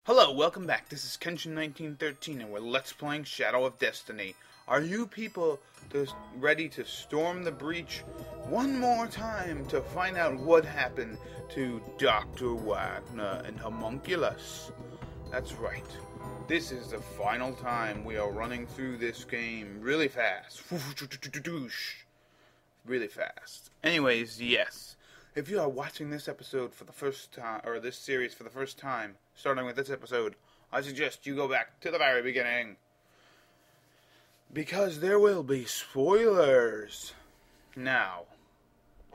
Hello, welcome back. This is Kenshin1913 and we're Let's Playing Shadow of Destiny. Are you people ready to storm the breach one more time to find out what happened to Dr. Wagner and Homunculus? That's right. This is the final time we are running through this game really fast. Really fast. Anyways, yes. If you are watching this episode for the first time, or this series for the first time, starting with this episode, I suggest you go back to the very beginning. Because there will be spoilers. Now,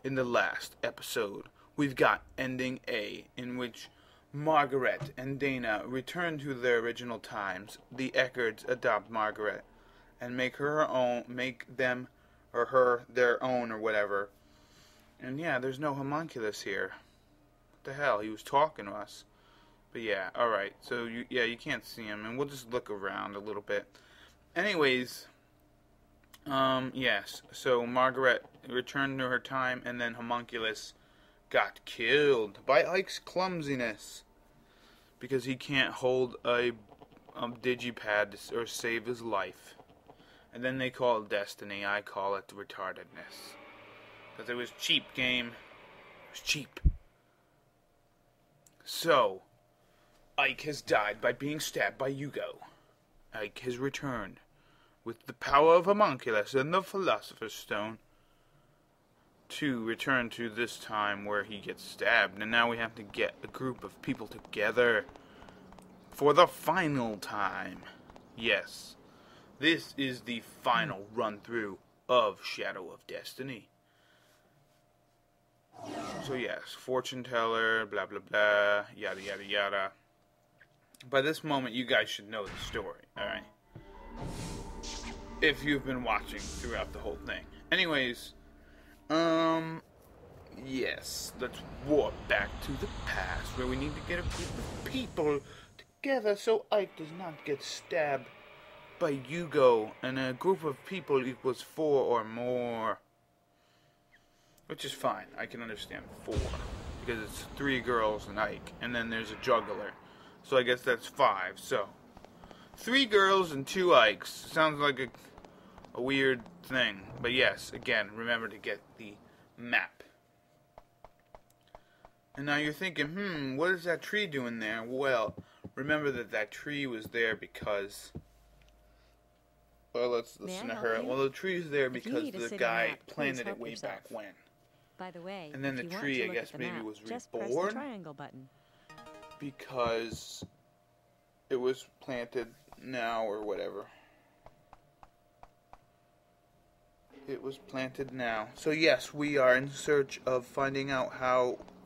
in the last episode, we've got Ending A, in which Margaret and Dana return to their original times. The Eckards adopt Margaret and make her their own or whatever. And yeah, there's no homunculus here. What the hell? He was talking to us. But yeah, alright. So, you can't see him. And we'll just look around a little bit. Anyways, yes. So, Margaret returned to her time, and then homunculus got killed by Ike's clumsiness. Because he can't hold a digipad or save his life. And then they call it destiny. I call it retardedness. Because it was cheap, game. It was cheap. So, Ike has died by being stabbed by Hugo. Ike has returned with the power of homunculus and the Philosopher's Stone to return to this time where he gets stabbed. And now we have to get a group of people together for the final time. Yes, this is the final run-through of Shadow of Destiny. So yes, fortune teller, blah blah blah, yada yada yada. By this moment, you guys should know the story, alright? If you've been watching throughout the whole thing. Anyways, yes, let's warp back to the past, where we need to get a group of people together so Ike does not get stabbed by Hugo, and a group of people equals 4 or more. Which is fine. I can understand 4. Because it's 3 girls and Ike. And then there's a juggler. So I guess that's 5. So, 3 girls and 2 Ikes. Sounds like a weird thing. But yes, again, remember to get the map. And now you're thinking, what is that tree doing there? Well, remember that tree was there because... Well, let's listen to her. Well, the tree's there because the guy planted it way back when. By the way, and then the tree, I guess, maybe was reborn. Just press the triangle button. Because it was planted now or whatever. It was planted now. So yes, we are in search of finding out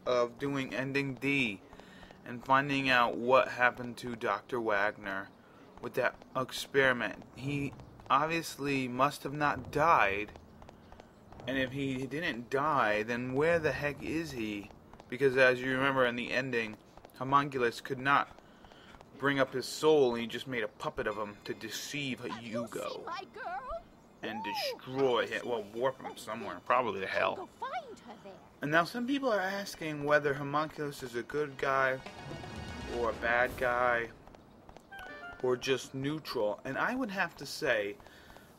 of doing Ending D. And finding out what happened to Dr. Wagner with that experiment. He obviously must have not died. And if he didn't die, then where the heck is he? Because as you remember in the ending, homunculus could not bring up his soul, and he just made a puppet of him to deceive Hugo. And destroy him, well, warp him somewhere, probably to hell. And now some people are asking whether homunculus is a good guy, or a bad guy, or just neutral. And I would have to say,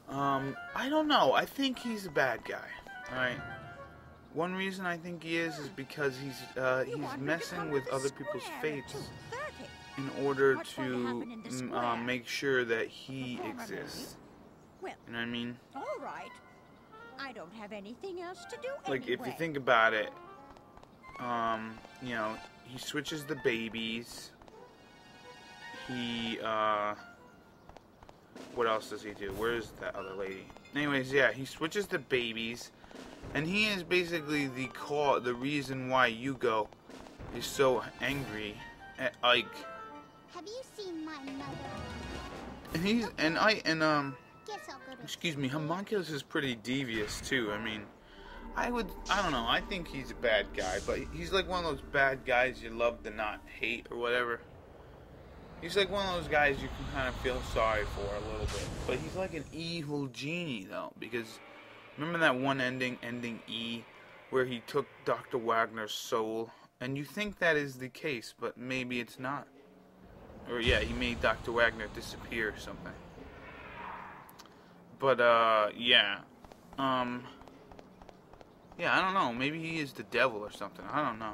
I don't know. I think he's a bad guy. Alright. One reason I think he is because he's messing with other people's fates in order to make sure that he exists. You know what I mean? All right. I don't have anything else to do Like, if you think about it, you know, he switches the babies. He, what else does he do? Where is that other lady? Anyways, yeah, he switches the babies, and he is basically the reason why Hugo is so angry at Ike. Have you seen my mother? And excuse me, homunculus is pretty devious too. I mean, I don't know. I think he's a bad guy, but he's like one of those bad guys you love to not hate or whatever. He's like one of those guys you can kind of feel sorry for a little bit. But he's like an evil genie, though. Because remember that one ending E, where he took Dr. Wagner's soul? And you think that is the case, but maybe it's not. Or yeah, he made Dr. Wagner disappear or something. But yeah. Yeah, I don't know. Maybe he is the devil or something. I don't know.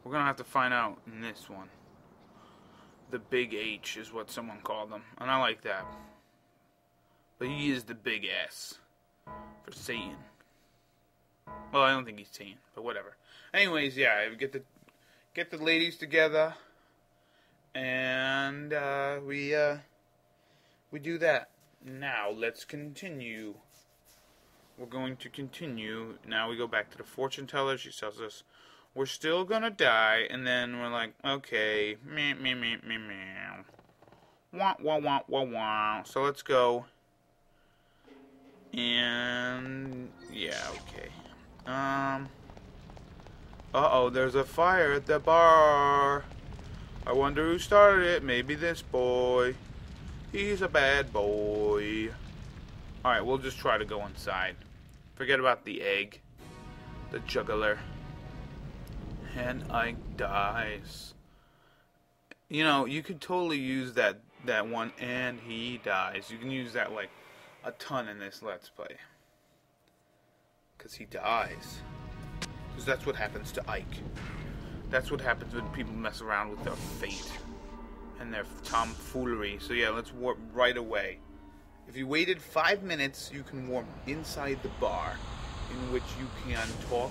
We're gonna have to find out in this one. The Big H is what someone called him, and I like that. But he is the Big S for Satan. Well, I don't think he's Satan, but whatever. Anyways, yeah, get the ladies together, and we do that. Now let's continue. We're going to continue. Now we go back to the fortune teller. She tells us we're still gonna die, and then we're like, okay, meh, meh, meh, meh, meh. Wah, wah, wah, wah, wah. So let's go. And yeah, okay. Uh-oh, there's a fire at the bar. I wonder who started it. Maybe this boy. He's a bad boy. Alright, we'll just try to go inside. Forget about the egg. The juggler. And Ike dies. You know, you could totally use that one, and he dies. You can use that, like, a ton in this Let's Play. Because he dies. Because that's what happens to Ike. That's what happens when people mess around with their fate. And their tomfoolery. So yeah, let's warp right away. If you waited 5 minutes, you can warp inside the bar, in which you can talk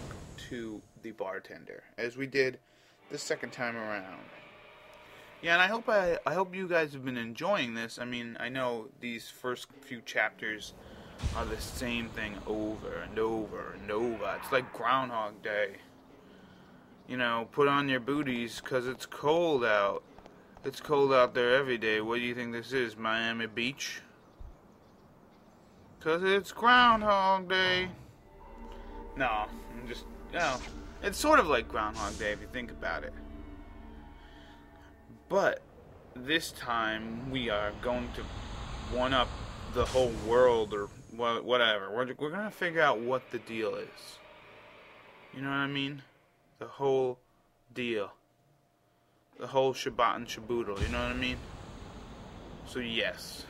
to the bartender, as we did the second time around. Yeah, and I hope you guys have been enjoying this. I mean, I know these first few chapters are the same thing over and over and over. It's like Groundhog Day. You know, put on your booties, 'cause it's cold out. It's cold out there every day. What do you think this is, Miami Beach? 'Cause it's Groundhog Day. No, I'm just, you know, it's sort of like Groundhog Day if you think about it. But this time we are going to one up the whole world, or whatever. We're going to figure out what the deal is. You know what I mean? The whole deal. The whole Shabbat and Shaboodle, you know what I mean? So yes.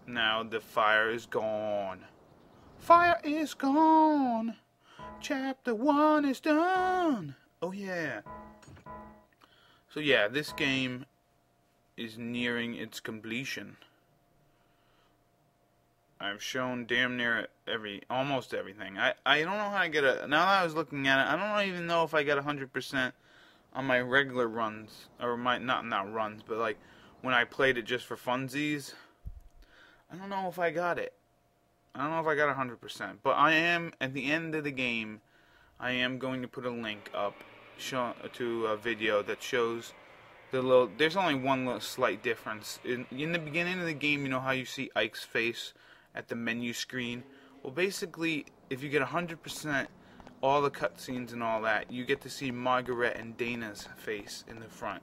Now the fire is gone. Fire is gone. Chapter 1 is done. Oh yeah. So yeah, this game is nearing its completion. I've shown damn near almost everything. I don't know how to get now that I was looking at it, I don't even know if I got 100% on my regular runs, or my, not runs, but like when I played it just for funsies. I don't know if I got it. I don't know if I got 100%, but I am, at the end of the game, I am going to put a link up to a video that shows there's only one little slight difference. In the beginning of the game, you know how you see Ike's face at the menu screen? Well, basically, if you get 100%, all the cutscenes and all that, you get to see Margaret and Dana's face in the front.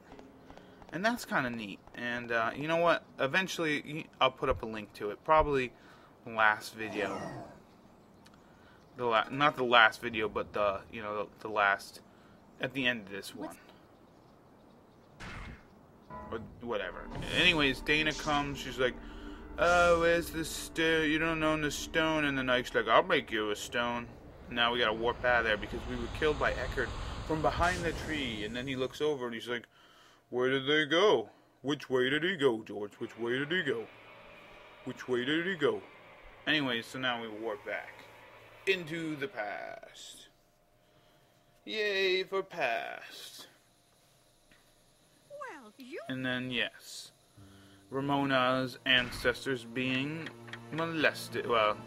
And that's kind of neat. And you know what? Eventually, I'll put up a link to it. Probably the last video. Not the last video, but the last at the end of this one. Or whatever. Anyways, Dana comes. She's like, "Oh, where's the stone? You don't own the stone." And then Ike's like, "I'll make you a stone." Now we gotta warp out of there because we were killed by Eckert from behind the tree. And then he looks over and he's like, "Where did they go? Which way did he go, George? Which way did he go? Which way did he go?" Anyways, so now we warp back into the past. Yay for past. Well, you... And then, yes, Ramona's ancestors being molested, well,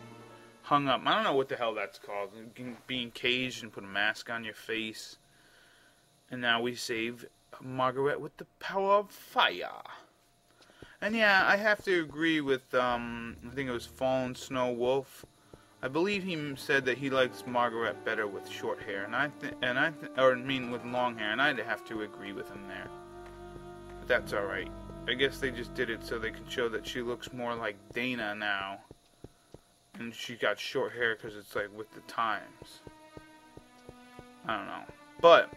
hung up. I don't know what the hell that's called. Being caged and put a mask on your face. And now we save Margaret with the power of fire. And yeah, I have to agree with, I think it was Fallen Snow Wolf. I believe he said that he likes Margaret better with short hair, and with long hair, and I'd have to agree with him there. But that's alright. I guess they just did it so they can show that she looks more like Dana now. And she got short hair because it's like with the times. I don't know. But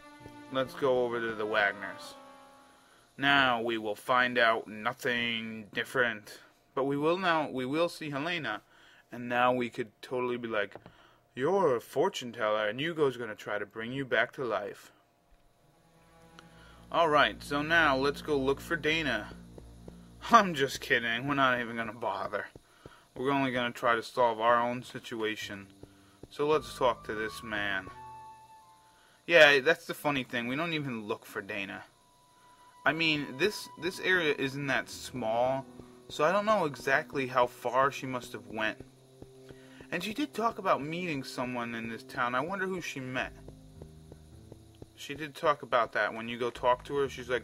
let's go over to the Wagners. Now we will find out nothing different. But we will see Helena, and now we could totally be like, you're a fortune teller, and Hugo's going to try to bring you back to life. Alright, so now let's go look for Dana. I'm just kidding, we're not even going to bother. We're only going to try to solve our own situation. So let's talk to this man. Yeah, that's the funny thing, we don't even look for Dana. I mean, this area isn't that small, so I don't know exactly how far she must have went. And she did talk about meeting someone in this town. I wonder who she met. She did talk about that. When you go talk to her, she's like,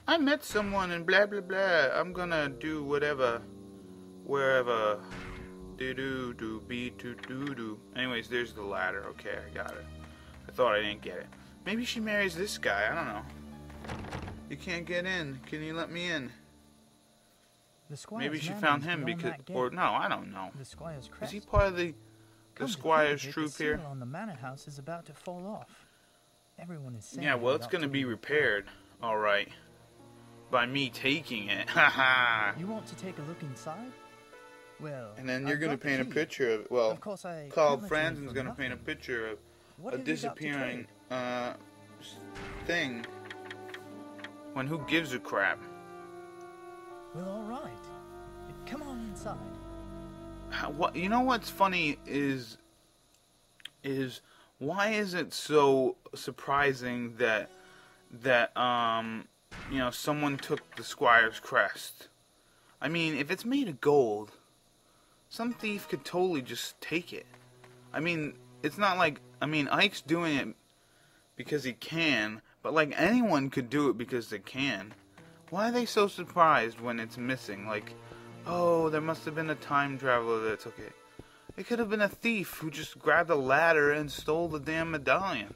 I met someone and blah blah blah. I'm gonna do whatever, wherever. Do be do. Anyways, there's the ladder. Okay, I got it. I thought I didn't get it. Maybe she marries this guy. I don't know. You can't get in. Can you let me in? Maybe she found him because, or no, I don't know. Is he part of the squire's troop here? On the manor house is about to fall off. Everyone is saying. Yeah, well, it's gonna be repaired. All right, by me taking it. Haha. You want to take a look inside? Well. And then you're gonna paint a picture of. Well, of course Carl Franzen's gonna paint a picture of a disappearing thing. When who gives a crap? Well, all right. Come on inside. What you know? What's funny is why is it so surprising that you know, someone took the squire's crest? I mean, if it's made of gold, some thief could totally just take it. I mean, it's not like, I mean, Ike's doing it because he can, but like anyone could do it because they can. Why are they so surprised when it's missing? Like, oh, there must have been a time traveler that took it. It could have been a thief who just grabbed a ladder and stole the damn medallion.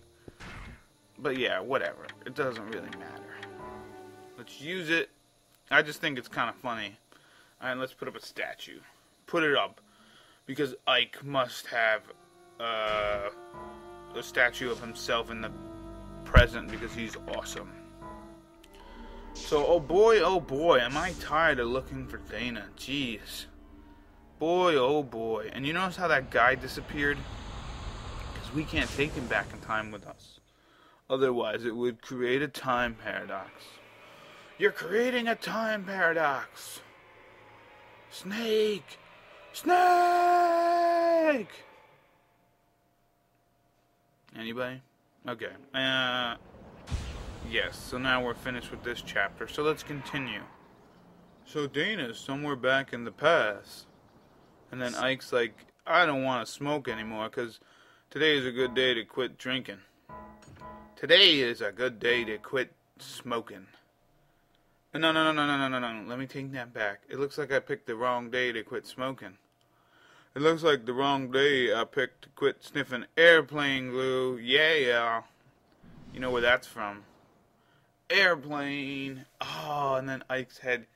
But yeah, whatever. It doesn't really matter. Let's use it. I just think it's kind of funny. Alright, let's put up a statue. Put it up. Because Ike must have a statue of himself in the present because he's awesome. So, oh boy, am I tired of looking for Dana. Jeez. Boy, oh boy. And you notice how that guy disappeared? Because we can't take him back in time with us. Otherwise, it would create a time paradox. You're creating a time paradox. Snake! Snake! Anybody? Okay. Yes, so now we're finished with this chapter, so let's continue. So Dana's somewhere back in the past. And then Ike's like, I don't want to smoke anymore, because today is a good day to quit drinking. Today is a good day to quit smoking. No, let me take that back. It looks like I picked the wrong day to quit smoking. It looks like the wrong day I picked to quit sniffing airplane glue. Yeah. You know where that's from. Airplane. Oh, and then Ike's head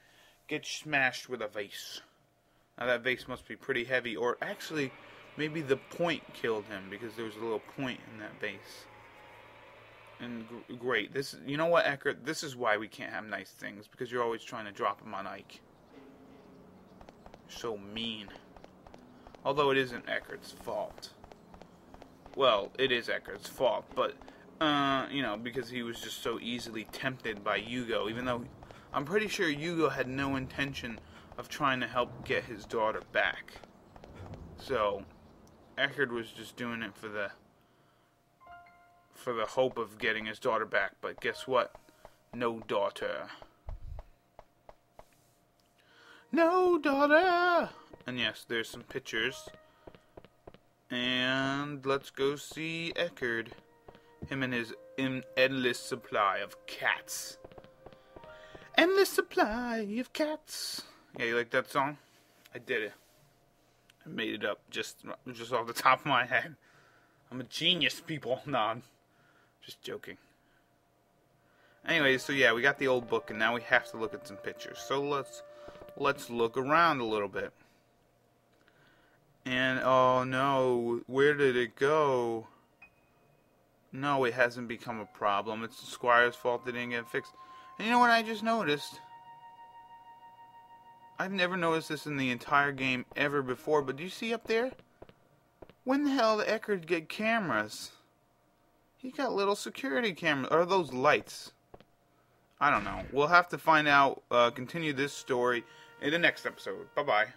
gets smashed with a vase. Now that vase must be pretty heavy, or actually, maybe the point killed him because there was a little point in that vase. And great, this, you know what, Eckert? This is why we can't have nice things, because you're always trying to drop them on Ike. You're so mean. Although it isn't Eckert's fault. Well, it is Eckert's fault, but you know, because he was just so easily tempted by Hugo, even though I'm pretty sure Hugo had no intention of trying to help get his daughter back. So, Eckert was just doing it for the hope of getting his daughter back, but guess what? No daughter. No daughter! And yes, there's some pictures. And let's go see Eckert. Him and his endless supply of cats. Endless supply of cats. Yeah, you like that song? I did it. I made it up just off the top of my head. I'm a genius, people. No, I'm just joking. Anyway, so yeah, we got the old book, and now we have to look at some pictures. So let's look around a little bit. And oh no, where did it go? No, it hasn't become a problem. It's the Squire's fault they didn't get it fixed. And you know what I just noticed? I've never noticed this in the entire game ever before, but do you see up there? When the hell did Eike get cameras? He got little security cameras. Or are those lights? I don't know. We'll have to find out, continue this story in the next episode. Bye-bye.